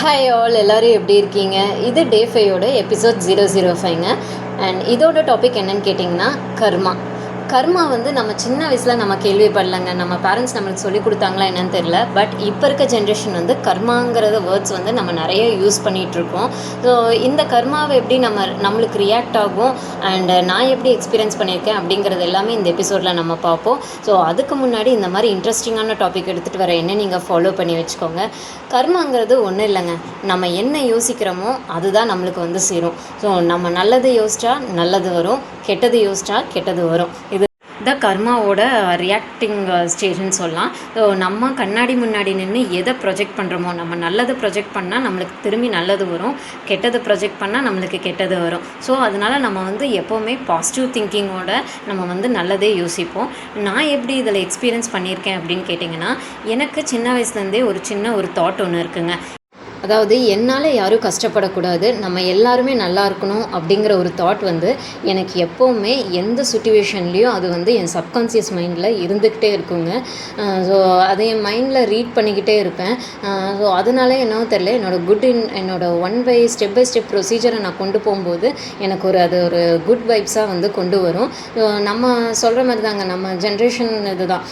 Hi all எல்லோரும் எப்படி இருக்கீங்க? இது டே 5ஓட எபிசோட் 005ங்க. அண்ட் இதோட டாபிக் என்னன்னு கேட்டிங்கன்னா கர்மா. கர்மா வந்து நம்ம சின்ன வயசில் நம்ம கேள்விப்படலைங்க. நம்ம பேரண்ட்ஸ் நம்மளுக்கு சொல்லி கொடுத்தாங்களா என்னன்னு தெரில. பட் இப்போ இருக்க ஜென்ரேஷன் வந்து கர்மாங்கிறத வேர்ட்ஸ் வந்து நம்ம நிறைய யூஸ் பண்ணிகிட்ருக்கோம். ஸோ இந்த கர்மாவை எப்படி நம்மளுக்கு ரியாக்ட் ஆகும் அண்ட் நான் எப்படி எக்ஸ்பீரியன்ஸ் பண்ணியிருக்கேன் அப்படிங்கிறது எல்லாமே இந்த எபிசோடில் நம்ம பார்ப்போம். ஸோ அதுக்கு முன்னாடி இந்த மாதிரி இன்ட்ரெஸ்டிங்கான டாபிக் எடுத்துகிட்டு வர என்ன நீங்கள் ஃபாலோ பண்ணி வச்சுக்கோங்க. கர்மாங்கிறது ஒன்றும் இல்லைங்க. நம்ம என்ன யோசிக்கிறோமோ அதுதான் நம்மளுக்கு வந்து சேரும். ஸோ நம்ம நல்லது யோசிச்சா நல்லது வரும், கெட்டது யோசிச்சா கெட்டது வரும். இது த கர்மாவோட ரியாக்டிங் ஸ்டேஜ்னு சொல்லலாம். ஸோ நம்ம கண்ணாடி முன்னாடி நின்று எதை ப்ரொஜெக்ட் பண்ணுறோமோ, நம்ம நல்லது ப்ரொஜெக்ட் பண்ணால் நம்மளுக்கு திரும்பி நல்லது வரும், கெட்டது ப்ரொஜெக்ட் பண்ணால் நம்மளுக்கு கெட்டது வரும். ஸோ அதனால் நம்ம வந்து எப்போவுமே பாசிட்டிவ் திங்கிங்கோட நம்ம வந்து நல்லதே யோசிப்போம். நான் எப்படி இதில் எக்ஸ்பீரியன்ஸ் பண்ணியிருக்கேன் அப்படின்னு கேட்டிங்கன்னா, எனக்கு சின்ன வயசுலேருந்தே ஒரு தாட் ஒன்று இருக்குங்க. அதாவது என்னால் யாரும் கஷ்டப்படக்கூடாது, நம்ம எல்லாருமே நல்லா இருக்கணும் அப்படிங்கிற ஒரு தாட் வந்து எனக்கு எப்போவுமே எந்த சுச்சுவேஷன்லேயும் அது வந்து என் சப்கான்ஷியஸ் மைண்டில் இருந்துக்கிட்டே இருக்குங்க. ஸோ அதை என் மைண்டில் ரீட் பண்ணிக்கிட்டே இருப்பேன். ஸோ அதனால என்னவோ தெரியல, என்னோட ஸ்டெப் பை ஸ்டெப் ப்ரொசீஜரை நான் கொண்டு போகும்போது எனக்கு அது ஒரு குட் வைப்ஸாக வந்து கொண்டு வரும். நம்ம சொல்கிற மாதிரி தாங்க, நம்ம ஜென்ரேஷன் இதுதான்.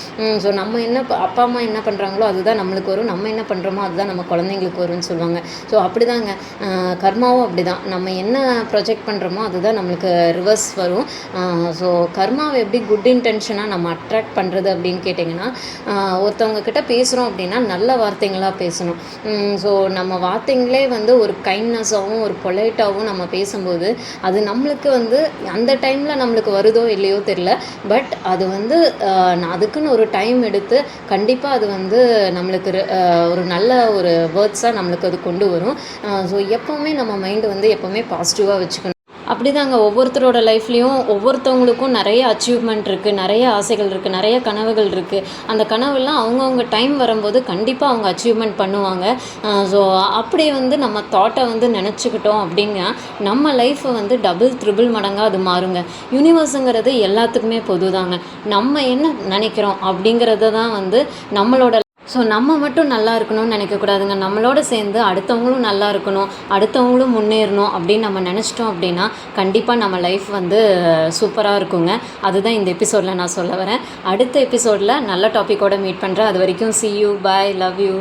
ஸோ நம்ம அப்பா அம்மா என்ன பண்ணுறாங்களோ அதுதான் நம்மளுக்கு வரும், நம்ம என்ன பண்ணுறோமோ அதுதான் நம்ம குழந்தைங்களுக்கு வரும்னு சொல்லுவாங்க. ஸோ அப்படி தாங்க கர்மாவும் அப்படி தான். நம்ம என்ன ப்ரொஜெக்ட் பண்ணுறோமோ அதுதான் நம்மளுக்கு ரிவர்ஸ் வரும். ஸோ கர்மாவை எப்படி குட் இன்டென்ஷனாக நம்ம அட்ராக்ட் பண்ணுறது அப்படின்னு கேட்டிங்கன்னா, ஒருத்தவங்க கிட்ட பேசுகிறோம் அப்படின்னா நல்ல வார்த்தைங்களாக பேசணும். ஸோ நம்ம வார்த்தைங்களே வந்து ஒரு கைண்ட்னஸாகவும் ஒரு பொலைட்டாகவும் நம்ம பேசும்போது அது நம்மளுக்கு வந்து அந்த டைமில் நம்மளுக்கு வருதோ இல்லையோ தெரியல. பட் அது வந்து அதுக்குன்னு ஒரு டைம் எடுத்து கண்டிப்பாக அது வந்து நம்மளுக்கு ஒரு நல்ல ஒரு வேர்ட்ஸாக நம்மளுக்கு அது கொண்டு வரும். ஸோ எப்போவுமே நம்ம மைண்டு வந்து எப்போவுமே பாசிட்டிவாக வச்சுக்கணும். அப்படி தாங்க ஒவ்வொருத்தரோட லைஃப்லேயும் ஒவ்வொருத்தவங்களுக்கும் நிறைய அச்சீவ்மெண்ட் இருக்குது, நிறைய ஆசைகள் இருக்குது, நிறைய கனவுகள் இருக்குது. அந்த கனவுலாம் அவங்கவுங்க டைம் வரும்போது கண்டிப்பாக அவங்க அச்சீவ்மெண்ட் பண்ணுவாங்க. ஸோ அப்படி வந்து நம்ம தாட்டை வந்து நினச்சிக்கிட்டோம் அப்படின்னா நம்ம லைஃப்பை வந்து டபுள் த்ரிபிள் மடங்காக அது மாறுங்க. யூனிவர்ஸுங்கிறது எல்லாத்துக்குமே பொது தாங்க. நம்ம என்ன நினைக்கிறோம் அப்படிங்கிறத தான் வந்து நம்மளோட நம்ம மட்டும் நல்லா இருக்கணும்னு நினைக்கக்கூடாதுங்க. நம்மளோட சேர்ந்து அடுத்தவங்களும் நல்லா இருக்கணும், அடுத்தவங்களும் முன்னேறணும் அப்படின்னு நம்ம நினச்சிட்டோம் அப்படின்னா கண்டிப்பாக நம்ம லைஃப் வந்து சூப்பராக இருக்குங்க. அதுதான் இந்த எபிசோடில் நான் சொல்ல வரேன். அடுத்த எபிசோடில் நல்ல டாப்பிக்கோடு மீட் பண்ணுறேன். அது வரைக்கும் see you, bye, love you.